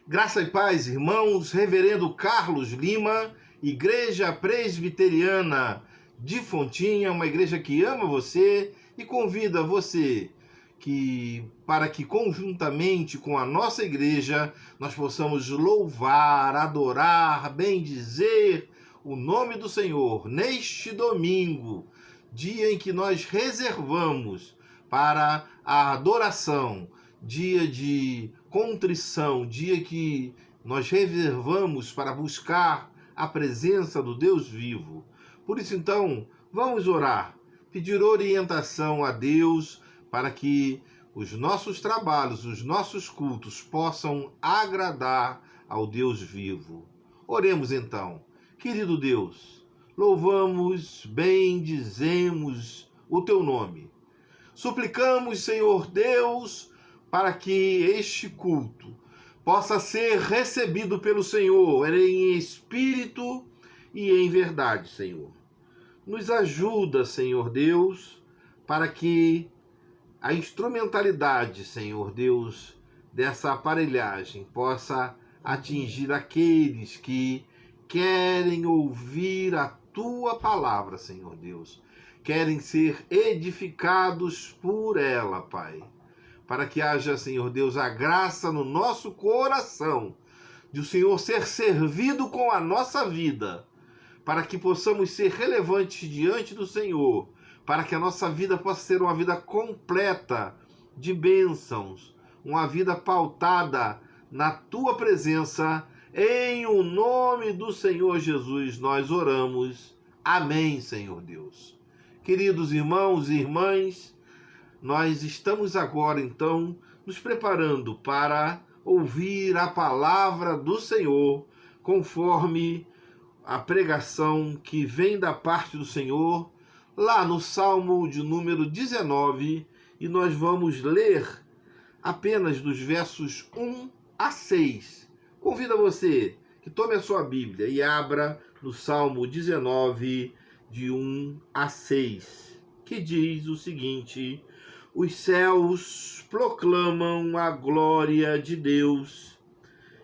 Graça e paz, irmãos. Reverendo Carlos Lima, Igreja Presbiteriana de Fontinha, uma igreja que ama você e convida você para que conjuntamente com a nossa igreja nós possamos louvar, adorar, bendizer o nome do Senhor neste domingo, dia em que nós reservamos para a adoração, dia de contrição, dia que nós reservamos para buscar a presença do Deus vivo. Por isso, então, vamos orar, pedir orientação a Deus para que os nossos trabalhos, os nossos cultos possam agradar ao Deus vivo. Oremos então. Querido Deus, louvamos, bendizemos o teu nome. Suplicamos, Senhor Deus, para que este culto possa ser recebido pelo Senhor em espírito e em verdade, Senhor. Nos ajuda, Senhor Deus, para que a instrumentalidade, Senhor Deus, dessa aparelhagem possa atingir aqueles que querem ouvir a tua palavra, Senhor Deus. Querem ser edificados por ela, Pai. Para que haja, Senhor Deus, a graça no nosso coração de o Senhor ser servido com a nossa vida, para que possamos ser relevantes diante do Senhor, para que a nossa vida possa ser uma vida completa de bênçãos, uma vida pautada na tua presença. Em o nome do Senhor Jesus nós oramos. Amém, Senhor Deus. Queridos irmãos e irmãs, nós estamos agora, então, nos preparando para ouvir a palavra do Senhor, conforme a pregação que vem da parte do Senhor, lá no Salmo de número 19, e nós vamos ler apenas dos versos 1 a 6. Convido você que tome a sua Bíblia e abra no Salmo 19, de 1 a 6, que diz o seguinte: os céus proclamam a glória de Deus,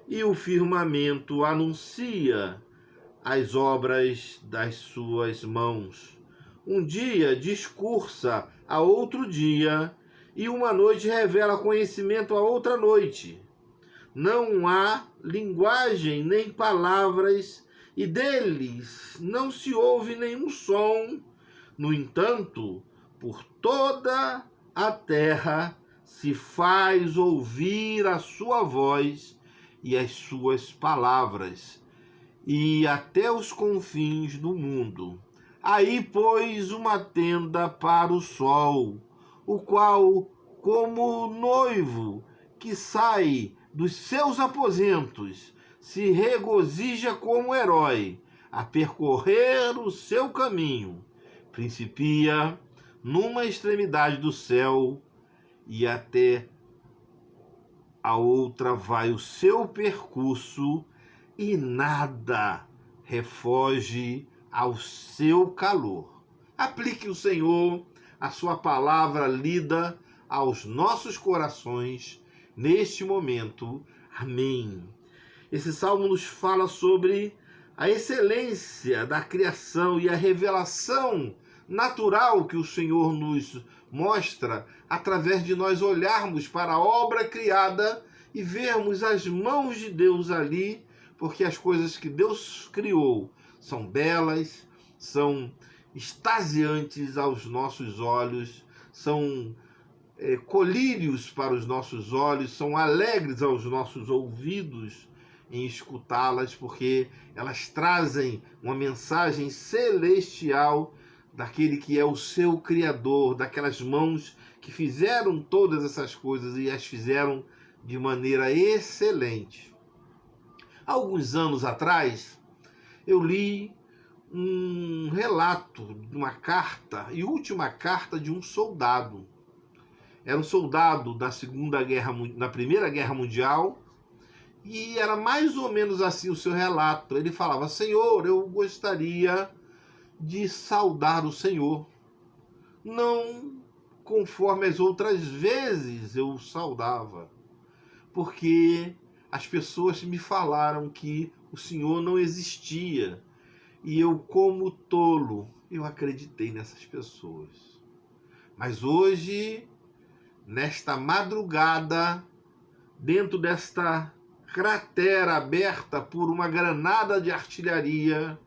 e o firmamento anuncia as obras das suas mãos. Um dia discursa a outro dia, e uma noite revela conhecimento a outra noite. Não há linguagem nem palavras, e deles não se ouve nenhum som. No entanto, por toda a terra se faz ouvir a sua voz e as suas palavras, e até os confins do mundo. Aí pôs uma tenda para o sol, o qual, como noivo que sai dos seus aposentos, se regozija como herói a percorrer o seu caminho. Principia numa extremidade do céu e até a outra vai o seu percurso, e nada refoge ao seu calor. Aplique o Senhor a sua palavra lida aos nossos corações neste momento. Amém. Esse salmo nos fala sobre a excelência da criação e a revelação natural que o Senhor nos mostra através de nós olharmos para a obra criada e vermos as mãos de Deus ali, porque as coisas que Deus criou são belas, são extasiantes aos nossos olhos, são colírios para os nossos olhos, são alegres aos nossos ouvidos em escutá-las, porque elas trazem uma mensagem celestial daquele que é o seu Criador, daquelas mãos que fizeram todas essas coisas e as fizeram de maneira excelente. Alguns anos atrás, eu li um relato de uma carta, e última carta de um soldado. Era um soldado da Primeira Guerra Mundial, e era mais ou menos assim o seu relato. Ele falava: Senhor, eu gostaria de saudar o Senhor, não conforme as outras vezes eu o saudava, porque as pessoas me falaram que o Senhor não existia. E eu, como tolo, eu acreditei nessas pessoas. Mas hoje, nesta madrugada, dentro desta cratera aberta por uma granada de artilharia,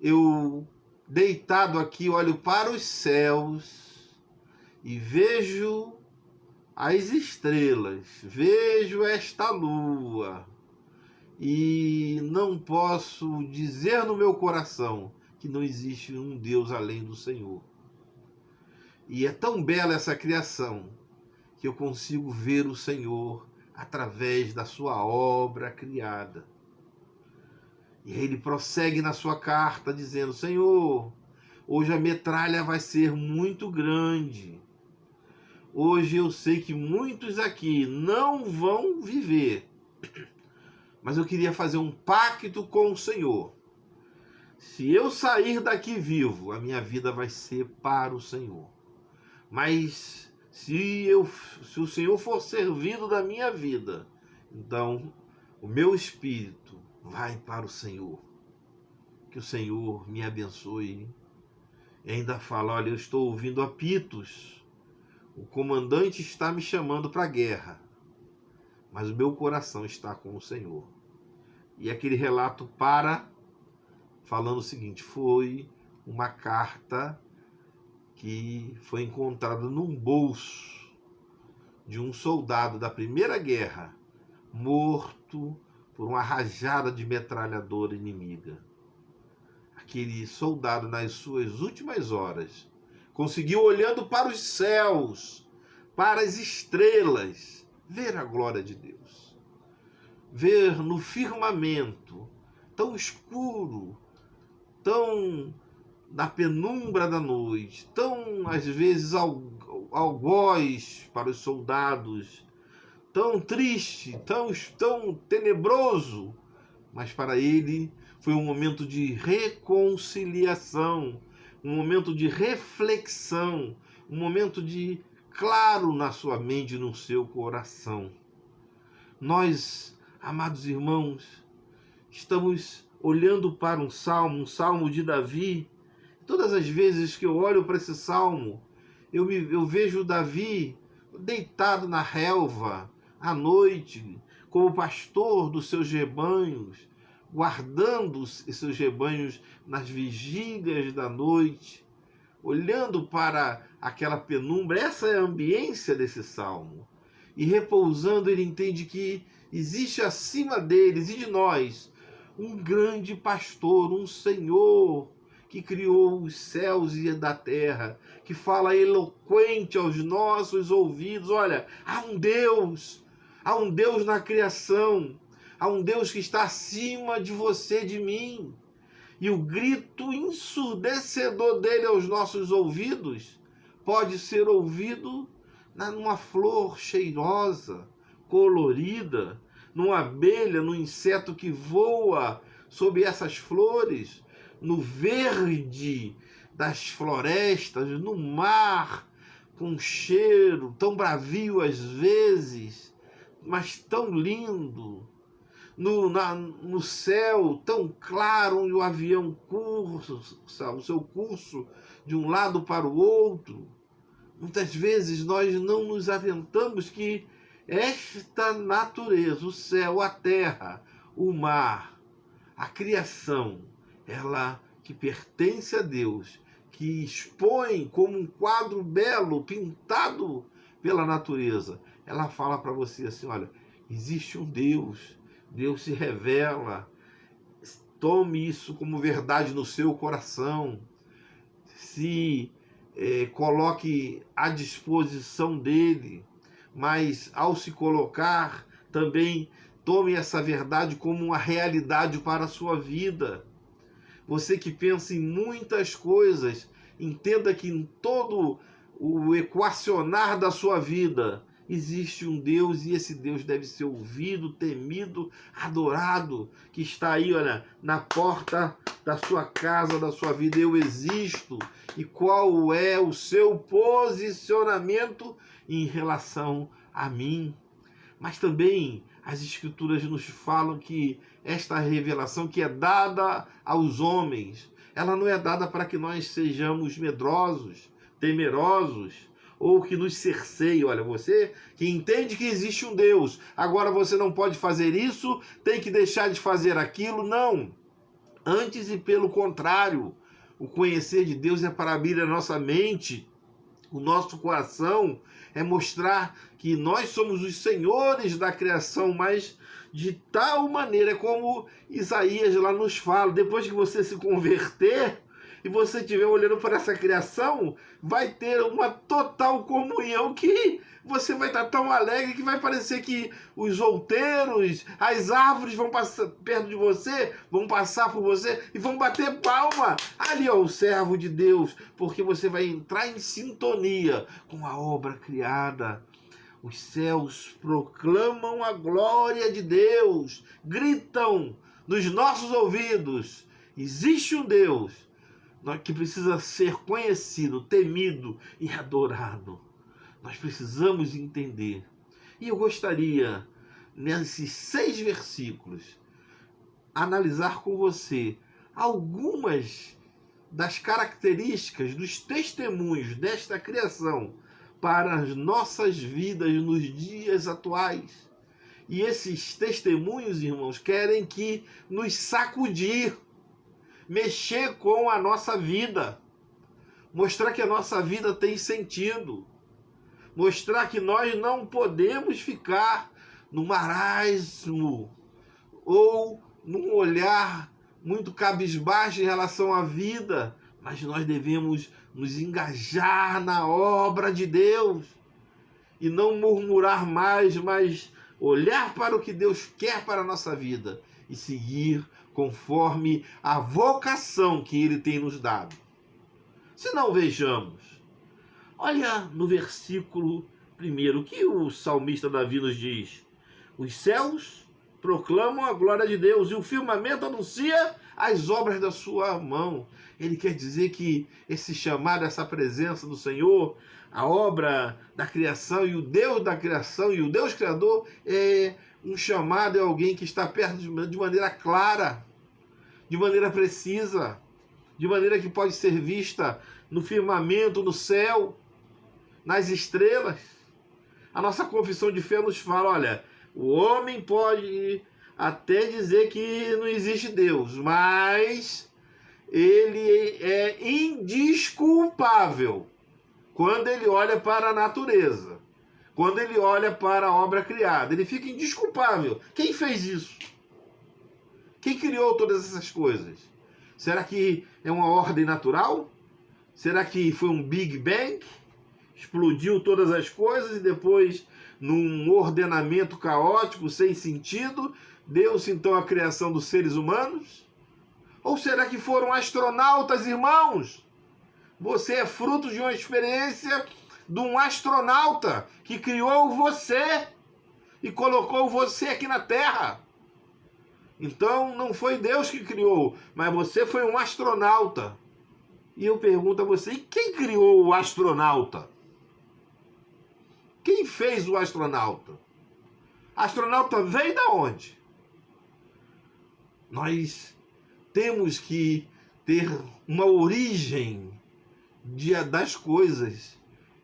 eu, deitado aqui, olho para os céus e vejo as estrelas, vejo esta lua, e não posso dizer no meu coração que não existe um Deus além do Senhor. E é tão bela essa criação que eu consigo ver o Senhor através da sua obra criada. E aí ele prossegue na sua carta dizendo: Senhor, hoje a metralha vai ser muito grande. Hoje eu sei que muitos aqui não vão viver, mas eu queria fazer um pacto com o Senhor. Se eu sair daqui vivo, a minha vida vai ser para o Senhor. Mas se o Senhor for servido da minha vida, então o meu espírito vai para o Senhor. Que o Senhor me abençoe. E ainda fala: olha, eu estou ouvindo apitos. O comandante está me chamando para a guerra, mas o meu coração está com o Senhor. E aquele relato falando o seguinte: foi uma carta que foi encontrada num bolso de um soldado da Primeira Guerra, morto por uma rajada de metralhadora inimiga. Aquele soldado, nas suas últimas horas, conseguiu, olhando para os céus, para as estrelas, ver a glória de Deus. Ver no firmamento, tão escuro, tão na penumbra da noite, tão às vezes algoz para os soldados, tão triste, tão tenebroso, mas para ele foi um momento de reconciliação, um momento de reflexão, um momento de claro na sua mente e no seu coração. Nós, amados irmãos, estamos olhando para um salmo de Davi. Todas as vezes que eu olho para esse salmo, eu vejo Davi deitado na relva, à noite, como pastor dos seus rebanhos, guardando os seus rebanhos nas vigílias da noite, olhando para aquela penumbra. Essa é a ambiência desse salmo. E repousando, ele entende que existe acima deles e de nós um grande pastor, um Senhor que criou os céus e da terra, que fala eloquente aos nossos ouvidos. Olha, há um Deus na criação, há um Deus que está acima de você, de mim. E o grito ensurdecedor dele aos nossos ouvidos pode ser ouvido numa flor cheirosa, colorida, numa abelha, num inseto que voa sob essas flores, no verde das florestas, no mar, com um cheiro tão bravio às vezes, mas tão lindo, no céu tão claro, onde o avião cursa o seu curso de um lado para o outro. Muitas vezes nós não nos aventamos que esta natureza, o céu, a terra, o mar, a criação, ela que pertence a Deus, que expõe como um quadro belo, pintado pela natureza, ela fala para você assim: olha, existe um Deus, Deus se revela, tome isso como verdade no seu coração, se coloque à disposição dele, mas ao se colocar, também tome essa verdade como uma realidade para a sua vida. Você que pensa em muitas coisas, entenda que em todo o equacionar da sua vida existe um Deus, e esse Deus deve ser ouvido, temido, adorado, que está aí, olha, na porta da sua casa, da sua vida. Eu existo. E qual é o seu posicionamento em relação a mim? Mas também As Escrituras nos falam que esta revelação que é dada aos homens, ela não é dada para que nós sejamos medrosos, temerosos, ou que nos cerceie. Olha, você que entende que existe um Deus, agora você não pode fazer isso, tem que deixar de fazer aquilo. Não. Antes e pelo contrário, o conhecer de Deus é para abrir a nossa mente, o nosso coração, é mostrar que nós somos os senhores da criação, mas de tal maneira como Isaías lá nos fala, depois que você se converter e você estiver olhando para essa criação, vai ter uma total comunhão que você vai estar tão alegre que vai parecer que os outeiros, as árvores vão passar perto de você, vão passar por você e vão bater palma. Ali, ó, o servo de Deus, porque você vai entrar em sintonia com a obra criada. Os céus proclamam a glória de Deus, gritam nos nossos ouvidos. Existe um Deus que precisa ser conhecido, temido e adorado. Nós precisamos entender. E eu gostaria, nesses 6 versículos, analisar com você algumas das características, dos testemunhos desta criação para as nossas vidas nos dias atuais. E esses testemunhos, irmãos, querem que nos sacudir, mexer com a nossa vida, mostrar que a nossa vida tem sentido, mostrar que nós não podemos ficar no marasmo ou num olhar muito cabisbaixo em relação à vida, mas nós devemos nos engajar na obra de Deus e não murmurar mais, mas olhar para o que Deus quer para a nossa vida e seguir conforme a vocação que Ele tem nos dado. Se não, vejamos. Olha no versículo 1, o que o salmista Davi nos diz? Os céus proclamam a glória de Deus e o firmamento anuncia as obras da sua mão. Ele quer dizer que esse chamado, essa presença do Senhor, a obra da criação e o Deus da criação e o Deus Criador é um chamado, é alguém que está perto de maneira clara, de maneira precisa, de maneira que pode ser vista no firmamento, no céu, nas estrelas. A nossa confissão de fé nos fala, olha, o homem pode até dizer que não existe Deus, mas ele é indesculpável quando ele olha para a natureza, quando ele olha para a obra criada. Ele fica indesculpável. Quem fez isso? Quem criou todas essas coisas? Será que é uma ordem natural? Será que foi um Big Bang? Explodiu todas as coisas e depois, num ordenamento caótico, sem sentido, deu-se então a criação dos seres humanos? Ou será que foram astronautas, irmãos? Você é fruto de uma experiência de um astronauta que criou você e colocou você aqui na Terra. Então não foi Deus que criou, mas você foi um astronauta. E eu pergunto a você, e quem criou o astronauta? Quem fez o astronauta? Astronauta veio da onde? Nós temos que ter uma origem das coisas.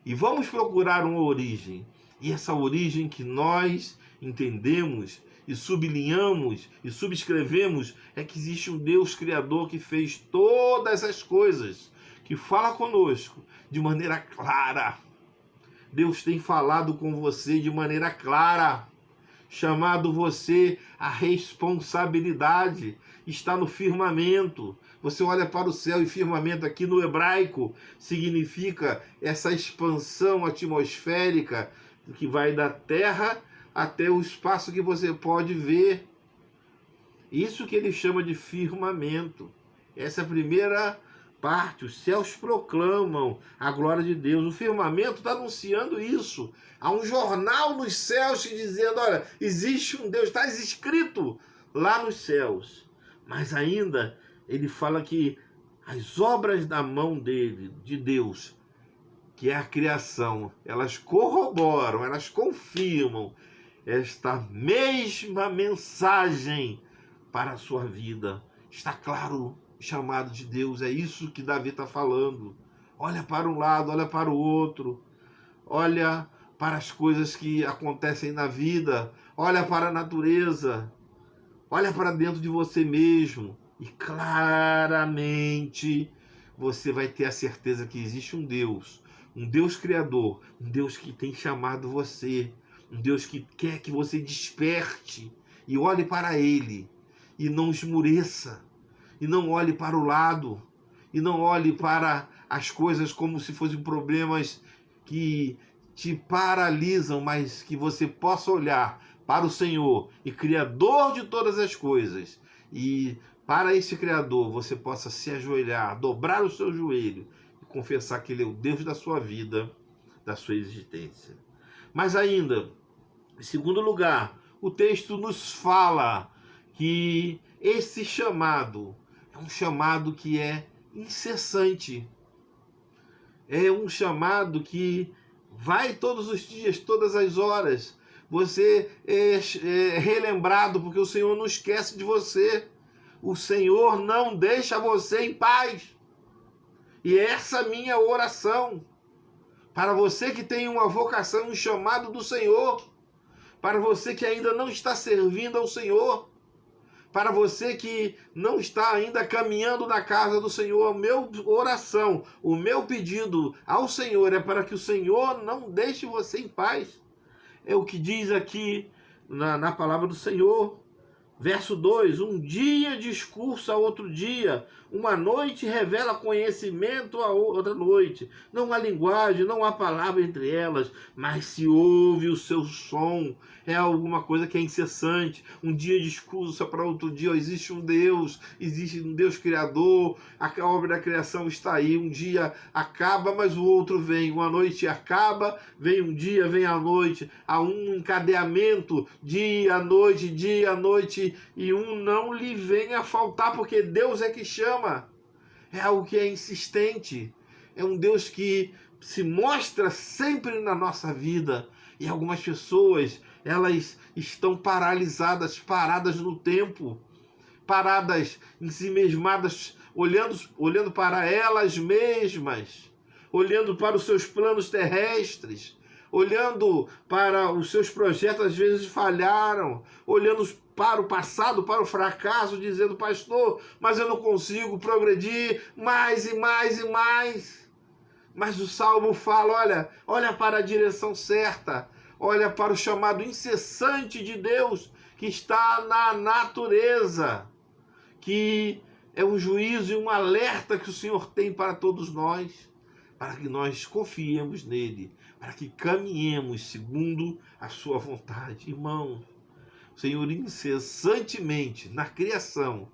E vamos procurar uma origem. E essa origem que nós entendemos e sublinhamos e subscrevemos é que existe um Deus Criador que fez todas as coisas, que fala conosco de maneira clara. Deus tem falado com você de maneira clara, chamado você à responsabilidade, está no firmamento. Você olha para o céu e firmamento aqui no hebraico significa essa expansão atmosférica que vai da terra até o espaço que você pode ver. Isso que ele chama de firmamento. Essa é a primeira parte. Os céus proclamam a glória de Deus. O firmamento está anunciando isso. Há um jornal nos céus te dizendo, olha, existe um Deus, está escrito lá nos céus. Mas ainda ele fala que as obras da mão dele, de Deus, que é a criação, elas corroboram, elas confirmam esta mesma mensagem para a sua vida. Está claro o chamado de Deus, é isso que Davi está falando. Olha para um lado, olha para o outro, olha para as coisas que acontecem na vida, olha para a natureza, olha para dentro de você mesmo e claramente você vai ter a certeza que existe um Deus criador, um Deus que tem chamado você, um Deus que quer que você desperte e olhe para Ele e não esmureça, e não olhe para o lado, e não olhe para as coisas como se fossem problemas que te paralisam, mas que você possa olhar para o Senhor e Criador de todas as coisas, e para esse Criador você possa se ajoelhar, dobrar o seu joelho e confessar que Ele é o Deus da sua vida, da sua existência. Mas ainda, em segundo lugar, o texto nos fala que esse chamado é um chamado que é incessante. É um chamado que vai todos os dias, todas as horas. Você é relembrado porque o Senhor não esquece de você. O Senhor não deixa você em paz. E essa é a minha oração. Para você que tem uma vocação, um chamado do Senhor. Para você que ainda não está servindo ao Senhor. Para você que não está ainda caminhando na casa do Senhor, a minha oração, o meu pedido ao Senhor é para que o Senhor não deixe você em paz. É o que diz aqui na palavra do Senhor. Verso 2, um dia discursa a outro dia, uma noite revela conhecimento a outra noite. Não há linguagem, não há palavra entre elas, mas se ouve o seu som. É alguma coisa que é incessante. Um dia discursa para outro dia, existe um Deus criador, a obra da criação está aí. Um dia acaba, mas o outro vem. Uma noite acaba, vem um dia, vem a noite. Há um encadeamento, dia, noite, e um não lhe vem a faltar, porque Deus é que chama. É algo que é insistente. É um Deus que se mostra sempre na nossa vida. E algumas pessoas, elas estão paralisadas, paradas no tempo, paradas, ensimesmadas, olhando para elas mesmas, olhando para os seus planos terrestres, olhando para os seus projetos, às vezes falharam, olhando para o passado, para o fracasso, dizendo: pastor, mas eu não consigo progredir mais e mais e mais. Mas o Salmo fala: olha para a direção certa, olha para o chamado incessante de Deus que está na natureza, que é um juízo e um alerta que o Senhor tem para todos nós, para que nós confiemos nele, para que caminhemos segundo a sua vontade. Irmãos, o Senhor incessantemente na criação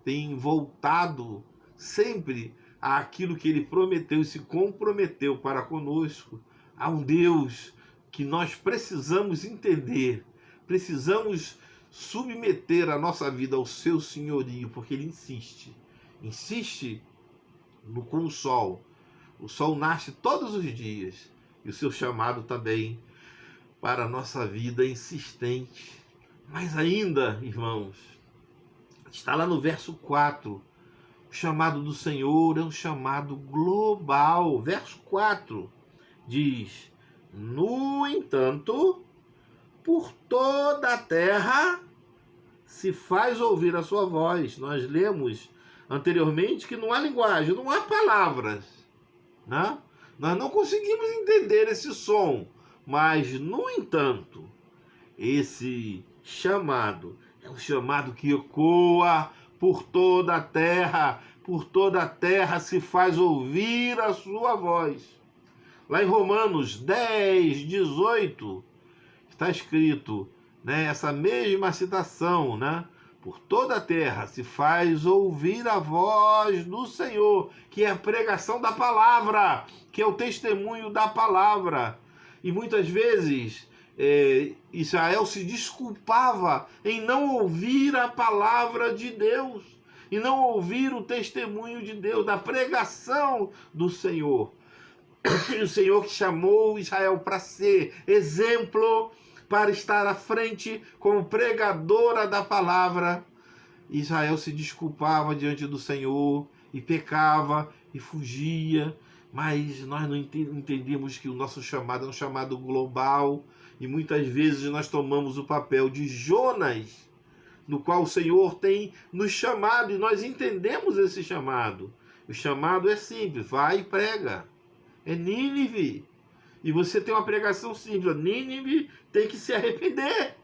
tem voltado sempre àquilo que ele prometeu e se comprometeu para conosco. Há um Deus que nós precisamos entender, precisamos submeter a nossa vida ao seu senhorio, porque ele insiste com o sol. O sol nasce todos os dias e o seu chamado também para a nossa vida é insistente. Mas ainda, irmãos, está lá no verso 4, o chamado do Senhor é um chamado global. Verso 4 diz: no entanto, por toda a terra se faz ouvir a sua voz. Nós lemos anteriormente que não há linguagem, não há palavras, né? Nós não conseguimos entender esse som, mas, no entanto, esse chamado é um chamado que ecoa por toda a terra se faz ouvir a sua voz. Lá em Romanos 10, 18, está escrito, né, essa mesma citação, né? Por toda a terra se faz ouvir a voz do Senhor, que é a pregação da palavra, que é o testemunho da palavra. E muitas vezes Israel se desculpava em não ouvir a palavra de Deus, e não ouvir o testemunho de Deus, da pregação do Senhor. E o Senhor que chamou Israel para ser exemplo para estar à frente como pregadora da palavra. Israel se desculpava diante do Senhor e pecava e fugia, mas nós não entendemos que o nosso chamado é um chamado global e muitas vezes nós tomamos o papel de Jonas, no qual o Senhor tem nos chamado e nós entendemos esse chamado. O chamado é simples, vai e prega. É Nínive. E você tem uma pregação simples. Nínive tem que se arrepender.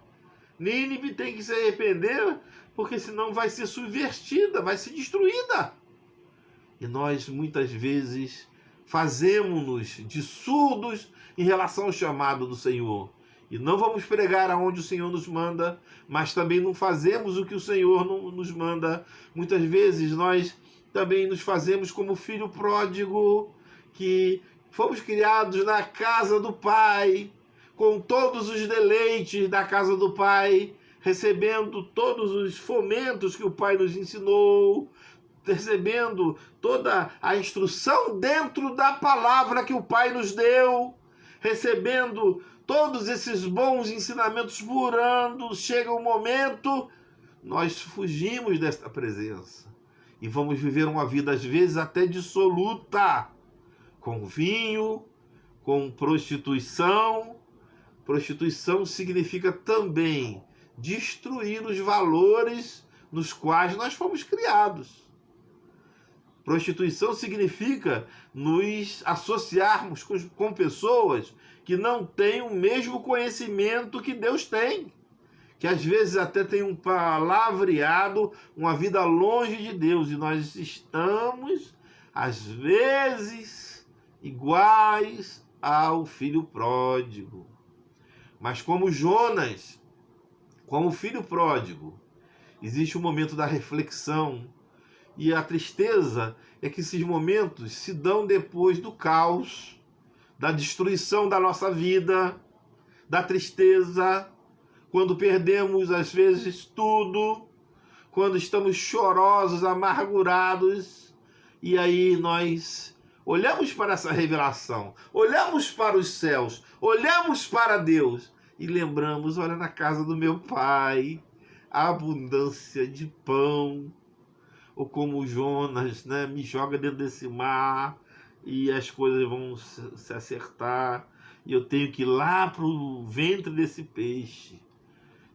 Nínive tem que se arrepender, porque senão vai ser subvertida, vai ser destruída. E nós muitas vezes fazemos-nos de surdos em relação ao chamado do Senhor. E não vamos pregar aonde o Senhor nos manda, mas também não fazemos o que o Senhor não nos manda. Muitas vezes nós também nos fazemos como filho pródigo, que fomos criados na casa do Pai, com todos os deleites da casa do Pai, recebendo todos os fomentos que o Pai nos ensinou, recebendo toda a instrução dentro da palavra que o Pai nos deu, recebendo todos esses bons ensinamentos por anos. Chega um momento, nós fugimos desta presença e vamos viver uma vida às vezes até dissoluta, com vinho, com prostituição. Prostituição significa também destruir os valores nos quais nós fomos criados. Prostituição significa nos associarmos com pessoas que não têm o mesmo conhecimento que Deus tem, que às vezes até tem um palavreado, uma vida longe de Deus, e nós estamos, às vezes, iguais ao filho pródigo. Mas como Jonas, como filho pródigo, existe um momento da reflexão, e a tristeza é que esses momentos se dão depois do caos, da destruição da nossa vida, da tristeza, quando perdemos às vezes tudo, quando estamos chorosos, amargurados, e aí nós olhamos para essa revelação, olhamos para os céus, olhamos para Deus e lembramos, olha, na casa do meu Pai, a abundância de pão. Ou como Jonas, né, me joga dentro desse mar e as coisas vão se acertar e eu tenho que ir lá para o ventre desse peixe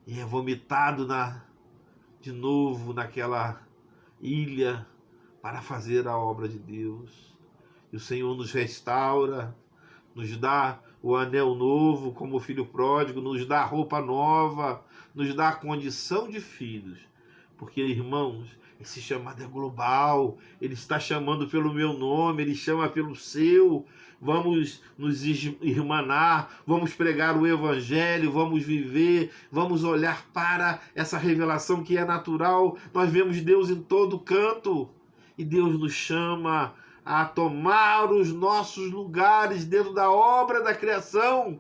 e é vomitado de novo naquela ilha para fazer a obra de Deus. E o Senhor nos restaura, nos dá o anel novo como filho pródigo, nos dá roupa nova, nos dá a condição de filhos. Porque, irmãos, esse chamado é global, ele está chamando pelo meu nome, ele chama pelo seu. Vamos nos irmanar, vamos pregar o evangelho, vamos viver, vamos olhar para essa revelação que é natural. Nós vemos Deus em todo canto e Deus nos chama a tomar os nossos lugares dentro da obra da criação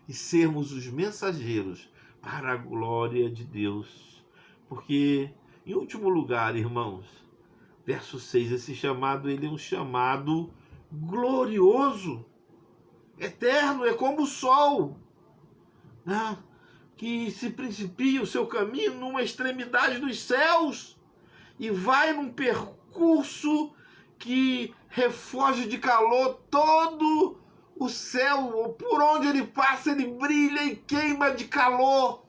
e sermos os mensageiros para a glória de Deus. Porque, em último lugar, irmãos, verso 6, esse chamado, ele é um chamado glorioso, eterno, é como o sol, né? Que se principia o seu caminho numa extremidade dos céus e vai num percurso que refoge de calor todo o céu, por onde ele passa ele brilha e queima de calor.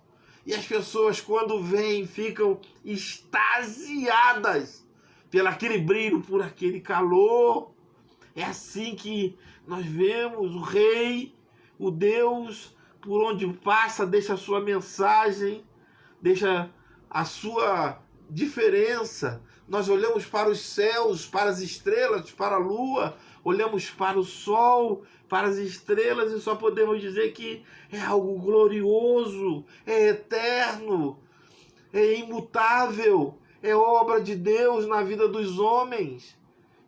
E as pessoas, quando vêm, ficam extasiadas pelo aquele brilho, por aquele calor. É assim que nós vemos o Rei, o Deus, por onde passa, deixa a sua mensagem, deixa a sua diferença. Nós olhamos para os céus, para as estrelas, para a lua, olhamos para o sol, para as estrelas e só podemos dizer que é algo glorioso, é eterno, é imutável, é obra de Deus na vida dos homens.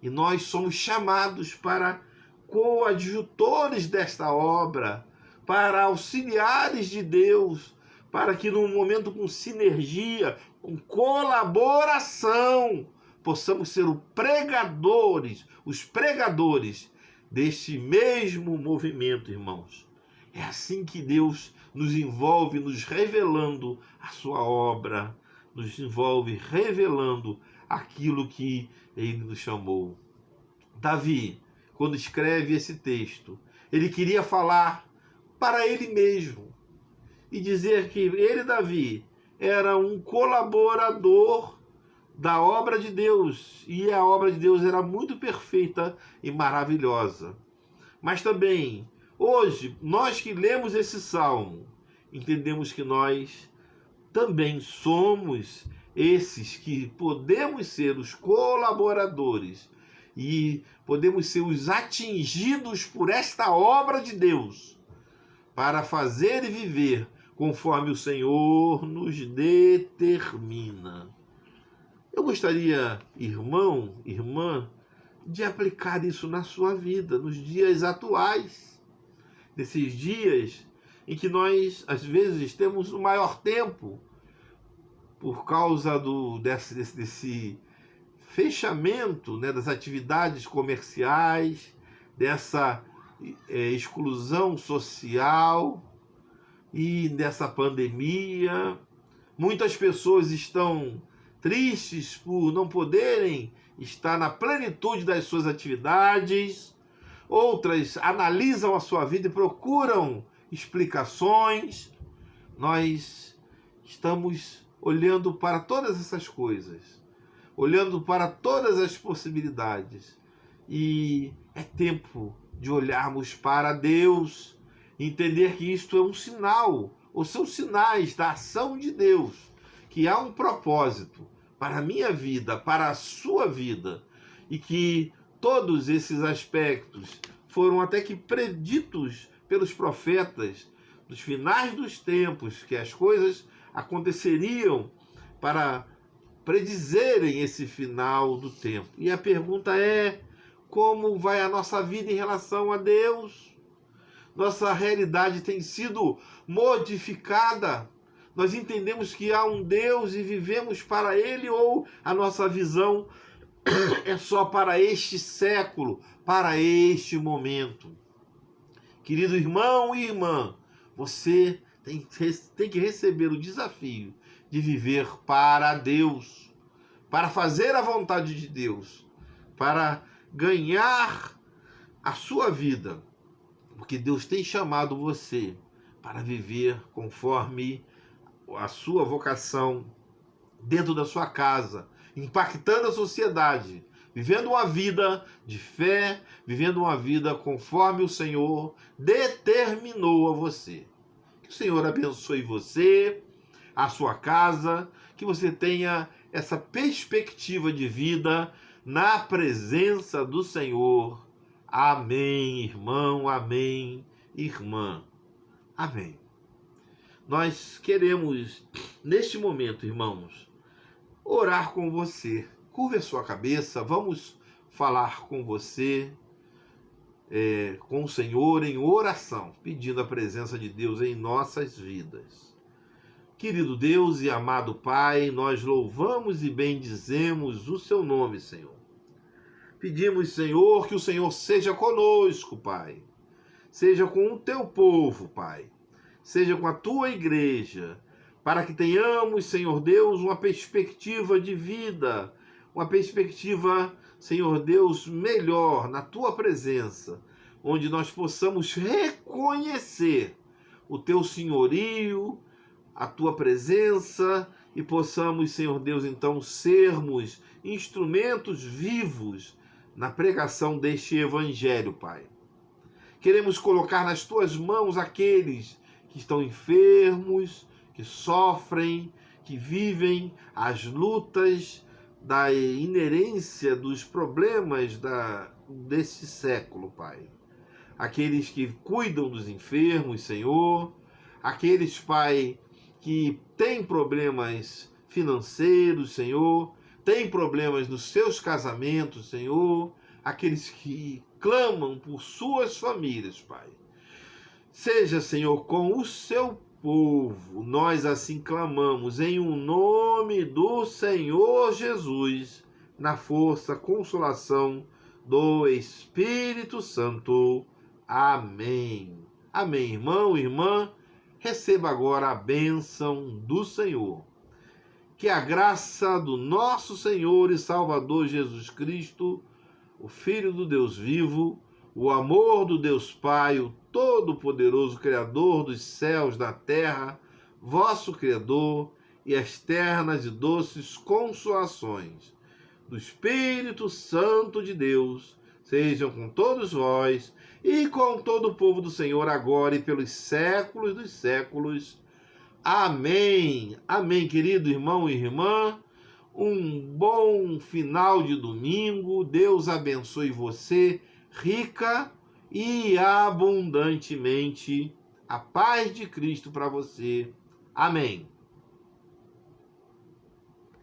E nós somos chamados para coadjutores desta obra, para auxiliares de Deus, para que num momento com sinergia, com colaboração, possamos ser os pregadores deste mesmo movimento, irmãos. É assim que Deus nos envolve nos revelando a sua obra, nos envolve revelando aquilo que ele nos chamou. Davi, quando escreve esse texto, ele queria falar para ele mesmo e dizer que ele, Davi, era um colaborador da obra de Deus, e a obra de Deus era muito perfeita e maravilhosa. Mas também, hoje, nós que lemos esse salmo, entendemos que nós também somos esses que podemos ser os colaboradores e podemos ser os atingidos por esta obra de Deus para fazer e viver conforme o Senhor nos determina. Eu gostaria, irmão, irmã, de aplicar isso na sua vida, nos dias atuais, nesses dias em que nós, às vezes, temos o maior tempo por causa desse fechamento, né, das atividades comerciais, dessa exclusão social e dessa pandemia. Muitas pessoas estão tristes por não poderem estar na plenitude das suas atividades. Outras analisam a sua vida e procuram explicações. Nós estamos olhando para todas essas coisas, olhando para todas as possibilidades. E é tempo de olharmos para Deus, entender que isto é um sinal, ou são sinais da ação de Deus, que há um propósito para a minha vida, para a sua vida, e que todos esses aspectos foram até que preditos pelos profetas dos finais dos tempos, que as coisas aconteceriam para predizerem esse final do tempo. E a pergunta é: como vai a nossa vida em relação a Deus? Nossa realidade tem sido modificada? Nós entendemos que há um Deus e vivemos para Ele, ou a nossa visão é só para este século, para este momento? Querido irmão e irmã, você tem que receber o desafio de viver para Deus, para fazer a vontade de Deus, para ganhar a sua vida, porque Deus tem chamado você para viver conforme a sua vocação dentro da sua casa, impactando a sociedade, vivendo uma vida de fé, vivendo uma vida conforme o Senhor determinou a você. Que o Senhor abençoe você, a sua casa, que você tenha essa perspectiva de vida na presença do Senhor. Amém, irmão, amém, irmã. Amém. Nós queremos, neste momento, irmãos, orar com você. Curve a sua cabeça, vamos falar com você, com o Senhor em oração, pedindo a presença de Deus em nossas vidas. Querido Deus e amado Pai, nós louvamos e bendizemos o seu nome, Senhor. Pedimos, Senhor, que o Senhor seja conosco, Pai. Seja com o teu povo, Pai. Seja com a tua igreja, para que tenhamos, Senhor Deus, uma perspectiva de vida, uma perspectiva, Senhor Deus, melhor na tua presença, onde nós possamos reconhecer o teu senhorio, a tua presença, e possamos, Senhor Deus, então sermos instrumentos vivos na pregação deste evangelho, Pai. Queremos colocar nas tuas mãos aqueles que estão enfermos, que sofrem, que vivem as lutas da inerência dos problemas desse século, Pai. Aqueles que cuidam dos enfermos, Senhor. Aqueles, Pai, que têm problemas financeiros, Senhor. Têm problemas nos seus casamentos, Senhor. Aqueles que clamam por suas famílias, Pai. Seja, Senhor, com o seu povo, nós assim clamamos em o nome do Senhor Jesus, na força, consolação do Espírito Santo. Amém. Amém, irmão, irmã. receba agora a bênção do Senhor. Que a graça do nosso Senhor e Salvador Jesus Cristo, o Filho do Deus vivo, o amor do Deus Pai, o Todo-Poderoso Criador dos céus, da terra, vosso Criador, e as ternas e doces consolações do Espírito Santo de Deus, sejam com todos vós e com todo o povo do Senhor, agora e pelos séculos dos séculos. Amém. Amém, querido irmão e irmã. Um bom final de domingo. Deus abençoe você rica e abundantemente. A paz de Cristo para você. Amém.